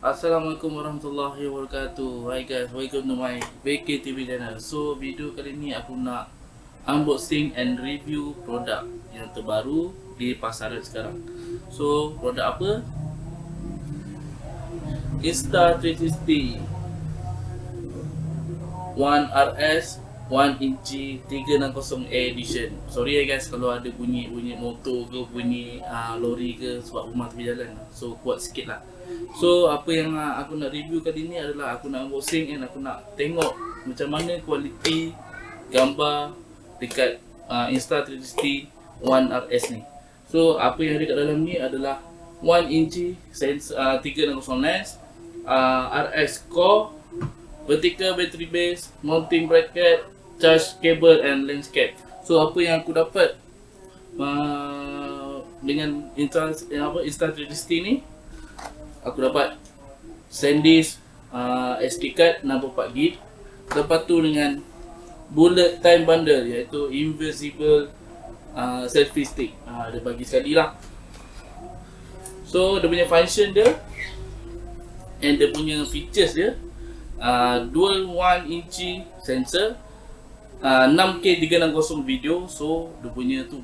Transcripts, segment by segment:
Assalamualaikum warahmatullahi wabarakatuh. Hi guys, welcome to my VK TV channel. So video kali ni aku nak unboxing and review produk yang terbaru di pasaran sekarang. So produk apa? Insta360 One RS 1 inci 360A edition. Sorry ya guys kalau ada bunyi motor ke, bunyi lori ke, sebab rumah tepi jalan. So kuat sikit lah. So apa yang aku nak review kali ni adalah aku nak unboxing and aku nak tengok macam mana kualiti gambar dekat Insta360 One RS ni. So apa yang ada kat dalam ni adalah 1 inci sensor 360 lens, RS core, vertical battery base, mounting bracket, charge cable and lens cap. So apa yang aku dapat dengan Insta360 ni, aku dapat SanDisk SD card 64GB. Lepas tu dengan bullet time bundle iaitu invisible selfie stick. Dia bagi sekali lah. So dia punya function dia and dia punya features dia, dual 1 inci sensor, 6K 360 video. So dia punya tu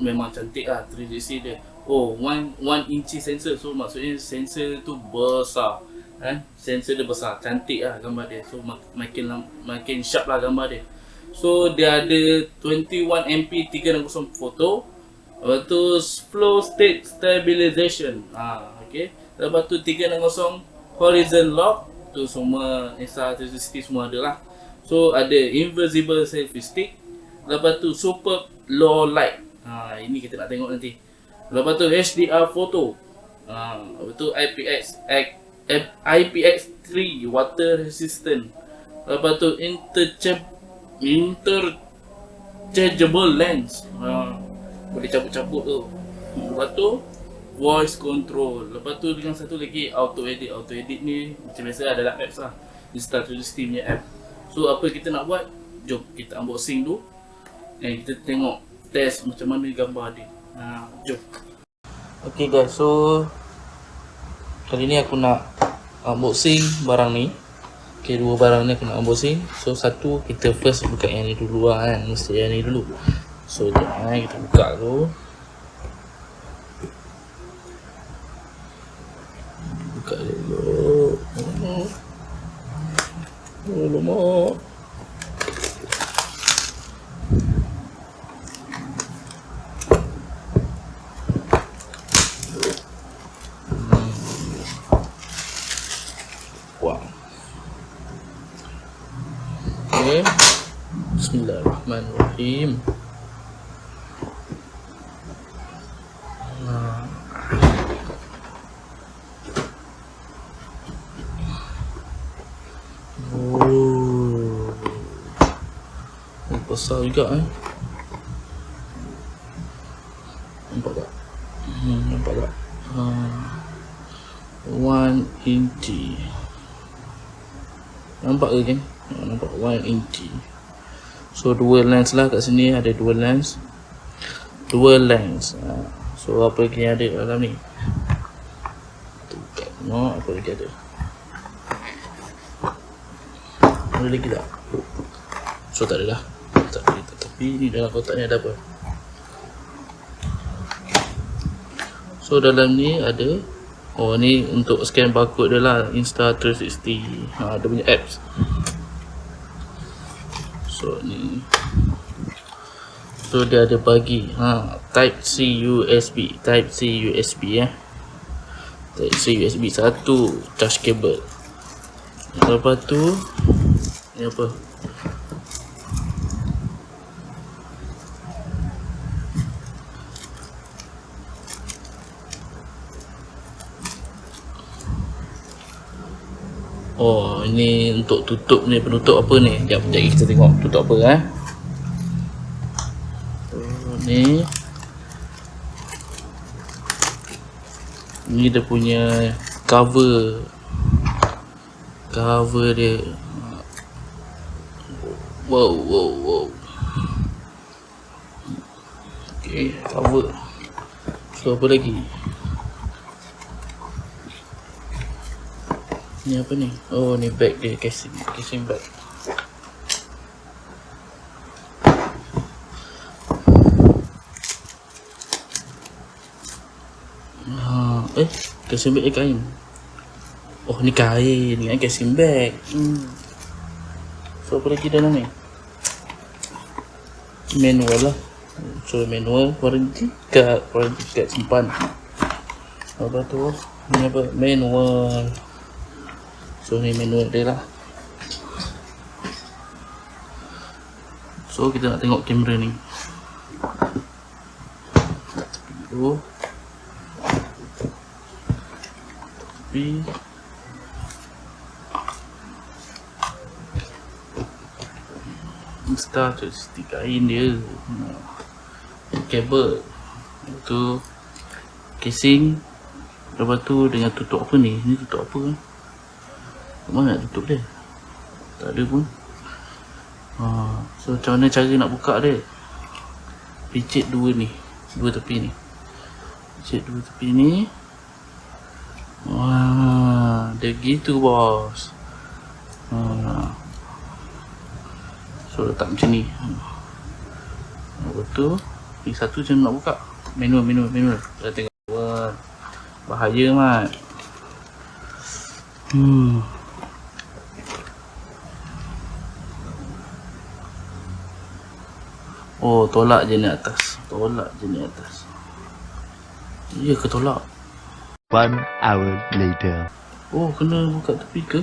memang cantik lah 360 dia. Oh, 1 inci sensor. So maksudnya sensor tu besar kan? Sensor dia besar, cantik lah gambar dia. So makin sharp lah gambar dia. So dia ada 21MP 360 foto. Lepas tu flow state stabilization. Okay. Lepas tu 360 horizon lock. Tu semua Insta360 semua ada lah. So ada invisible selfie stick. Lepas tu super low light. Ini kita nak tengok nanti. Lepas tu HDR photo. Lepas tu IPX3 water resistant. Lepas tu interchangeable lens. Boleh cabut-cabut tu. Lepas tu voice control. Lepas tu dengan satu lagi auto edit. Auto edit ni macam biasa adalah apps lah, Insta360 punya app. So apa kita nak buat? Jom kita unboxing dulu dan kita tengok test macam mana gambar dia. Jom. Okay guys, so kali ni aku nak unboxing barang ni. Okay, dua barang ni aku nak unboxing. So satu kita first buka yang ni dulu lah kan. Mesti yang ni dulu. So jom kita buka dulu. Buka dulu. Alamak. Wow. Okay. Bismillahirrahmanirrahim. Besar juga nampak tak? Nampak tak? 1 inci. Nampak ke kan? Nampak 1 inci. So dual lens lah kat sini, ada dual lens. So apa lagi yang ada dalam ni? Tengok apa lagi ada. Ada lagi tak? So tak ada lah. Tapi ni dalam kotak ni ada apa? So dalam ni ada, oh ni untuk scan barcode dia lah, Insta360. Dia punya apps. So ni, so dia ada bagi Type C USB Type C USB satu charge cable. Lepas tu ni apa? Oh, ini untuk tutup ni, penutup apa ni? Sekejap kita tengok tutup apa ni. Ni dia punya cover dia. Wow. Okay, cover. So apa lagi? Ni apa ni? Oh, ni bag dia, casing bag. Casing bag kain. Oh, ni kain dengan casing bag. So, apa lagi dalam ni? Manual lah. So, manual, warranty card simpan. Apa tu? Ni apa? Manual. So, ni manual dia lah. So, kita nak tengok kamera ni. Oh. Tapi Star tu stick kain dia. Kabel tu, casing. Lepas tu dengan tutup apa ni? Ni tutup apa? Mana nak tutup dia? Tak ada pun. So macam mana cara nak buka dia? Picit dua tepi ni. Picit dua tepi ni. Dia gitu bos. So letak macam ni. Lepas tu ni satu macam nak buka. Manual. Kita tengok. Bahaya mat. Oh, tolak je ni atas. Ya ke tolak? 1 hour later. Oh, kena buka tepi ke?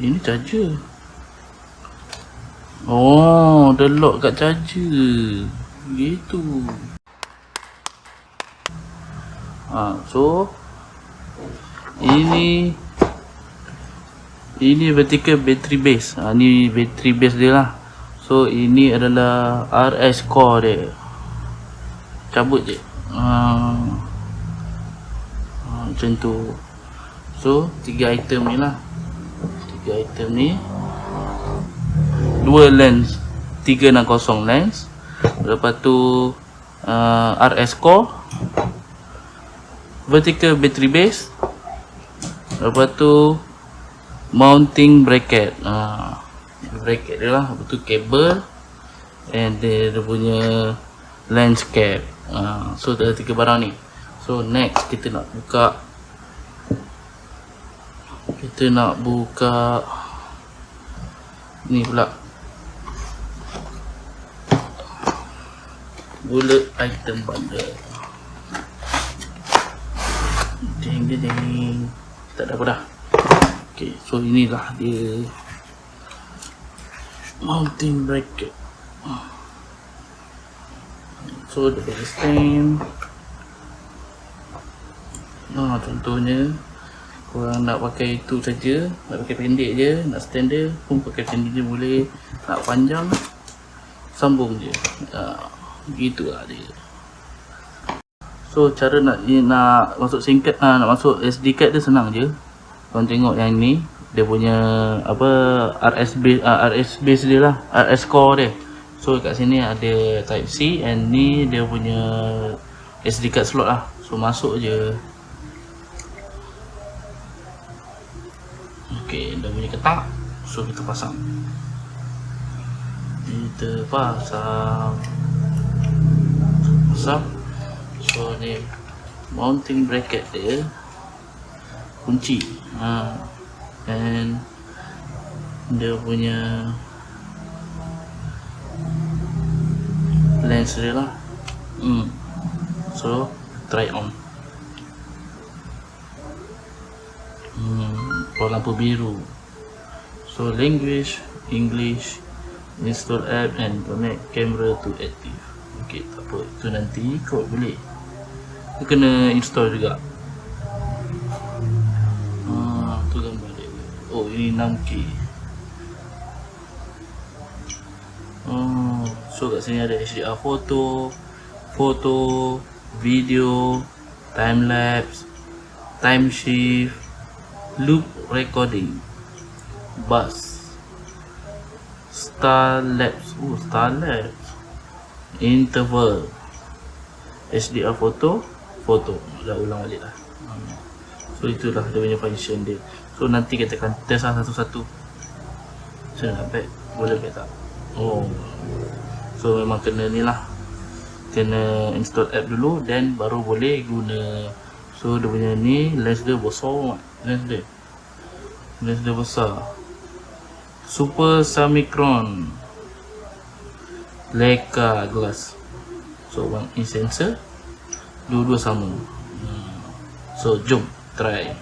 Ini charger. Oh, dia lock kat charger. Gitu. So ini vertical battery base. Ni battery base dia lah. So ini adalah RS core dia. Cabut je. Macam tu. So 3 item ni lah. 3 item ni. 2 lens 360 lens. Lepas tu RS core, vertical battery base. Lepas tu mounting bracket. Bracket dia lah. Lepas tu kabel. And dia punya lens cap. So ada 3 barang ni. So next kita nak buka ni pula. Bullet item bundle. Ding. Tak ada apa dah. Okay, so inilah dia mounting bracket. So dia bagi stand. Contohnya korang nak pakai itu saja, nak pakai pendek je, nak stand dia pun pakai pendek je boleh, nak panjang sambung je. Gitulah dia. So cara nak masuk SIM card, nak masuk SD card dia senang je. Korang tengok yang ni, dia punya apa, RS base dia lah, RS core dia. So kat sini ada type C, and ni dia punya SD card slot lah. So masuk je. Okay, dia punya ketak. So kita pasang. So ni mounting bracket dia, kunci. And dia punya lens dia lah. So try on. Lampu biru. So language English, install app and connect camera to active. Okay, tak apa, itu nanti kau boleh. Itu kena install juga. Tu gambar dia. Oh, ini 6K. So kat sini ada HDR photo, video, time lapse, time shift, loop recording, bus, star lapse, interval, HDR foto, dah ulang balik lah. So itulah dia punya function dia. So nanti kita akan test lah satu-satu. Macam mana back? Boleh back tak? Oh, so memang kena ni lah, kena install app dulu, then baru boleh guna. So dia punya ni lens dia besar, lens dia besar, Super Summicron Leica glass. So 1 inch sensor, dua-dua sama. So jom try.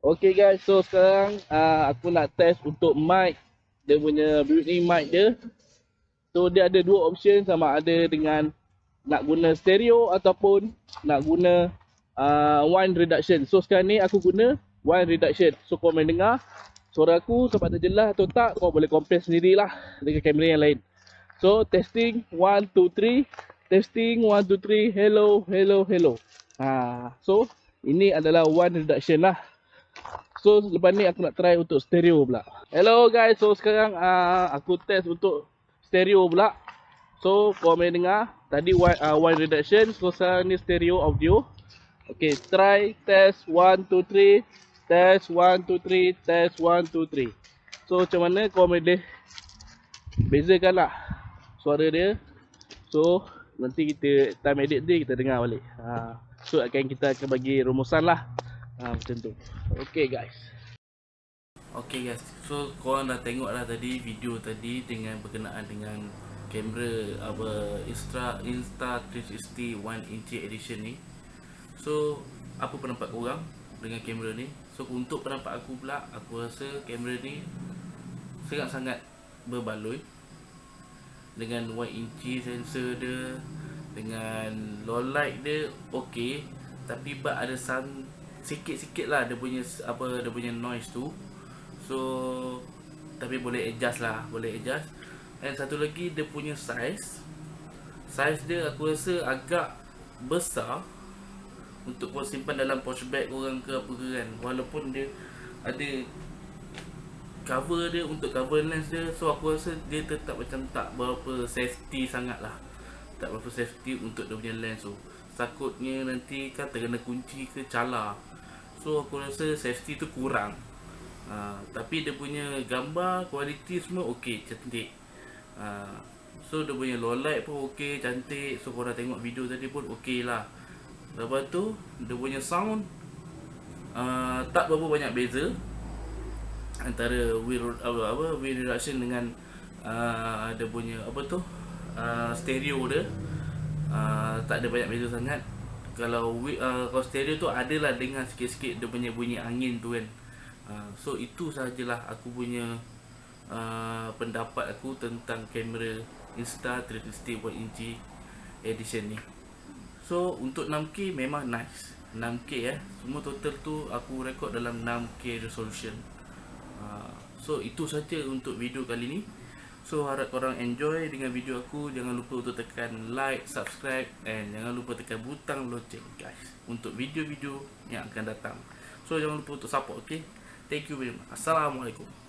Okay guys, so sekarang aku nak test untuk mic, dia punya built-in mic dia. So dia ada dua option, sama ada dengan nak guna stereo ataupun nak guna wine reduction. So sekarang ni aku guna wine reduction. So kau main dengar suara aku sampai ada jelas atau tak, kau boleh compare sendirilah dengan kamera yang lain. So testing 1 2 3, testing 1 2 3, hello hello hello. So ini adalah wine reduction lah. So lepas ni aku nak try untuk stereo pula. Hello guys, so sekarang aku test untuk stereo pula. So kau main dengar tadi wine reduction, so sekarang ni stereo audio. Okay, try test 1 2 3, test 1 2 3, test 1 2 3. So macam mana kau boleh bezakan lah suara dia. So nanti kita time edit dia kita dengar balik. So kita akan bagi rumusan lah. Macam tu. Okay guys. Okay guys, so korang dah tengok lah tadi video tadi dengan berkenaan dengan kamera Insta360 1inch edition ni. So apa pendapat korang dengan kamera ni? So untuk pendapat aku pula, aku rasa kamera ni sangat-sangat berbaloi. dengan 1 inci sensor dia, dengan low light dia okey, tapi but ada sikit-sikit lah dia punya dia punya noise tu. So tapi boleh adjust lah, boleh adjust. Dan satu lagi dia punya size dia aku rasa agak besar untuk kau simpan dalam pouch bag korang ke apa ke kan. Walaupun dia ada cover dia untuk cover lens dia, so aku rasa dia tetap macam tak berapa safety sangat lah, tak berapa safety untuk dia punya lens tu. Takutnya nanti kan terkena kunci ke calar, so aku rasa safety tu kurang. Tapi dia punya gambar kualiti semua okey, cantik. So dia punya low light pun okey, cantik. So korang tengok video tadi pun okey lah. Lepas tu dia punya sound tak berapa banyak beza antara wheel reduction dengan dia punya stereo dia. Tak ada banyak beza sangat. Kalau stereo tu adalah dengar sikit-sikit dia punya bunyi angin tu kan. So itu sahajalah aku punya pendapat aku tentang kamera Insta360 1 inci edition ni. So untuk 6K memang nice, 6K semua total tu aku rekod dalam 6K resolution. So itu saja untuk video kali ni. So harap korang enjoy dengan video aku. Jangan lupa untuk tekan like, subscribe, and jangan lupa tekan butang loceng guys untuk video-video yang akan datang. So jangan lupa untuk support, okay? Thank you very much. Assalamualaikum.